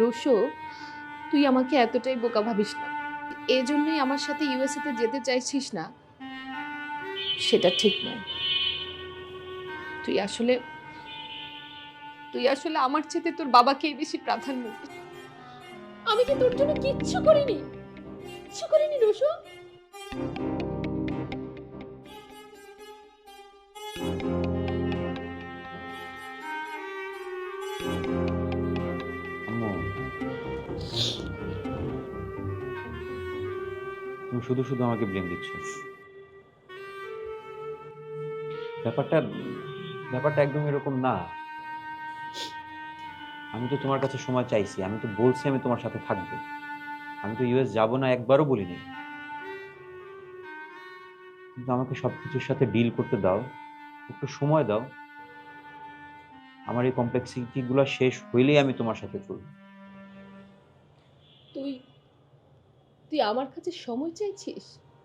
Russo, তুই আমাকে এতটাই বোকা ভাবিস না। এজন্যই আমার সাথে ইউএসএ তে যেতে চাইছিস না, সেটা ঠিক নয়। তুই আসলে তুই আসলে আমার চেয়ে তোর বাবাকেই বেশি প্রাধান্য দিস। আমি কি তোর জন্য কিচ্ছু করিনি? কিচ্ছু করিনি রুশো। আম্মু, তুমি শুধু শুধু আমাকে ব্লেম দিচ্ছ। ব্যাপারটা ব্যাপারটা একদম এরকম না। আমি তো তোমার কাছে সময় চাইছি, আমি তো বলছি আমি তোমার সাথে থাকবো। আমি তো ইউএস যাব না একবারও বলিনি। কিন্তু আমাকে সবকিছুর সাথে ডিল করতে দাও, একটু সময় দাও। আমার এই কমপ্লেক্সিটি গুলো শেষ হইলেই আমি তোমার সাথে চলবো। তুই তুই আমার কাছে সময় চাইছিস?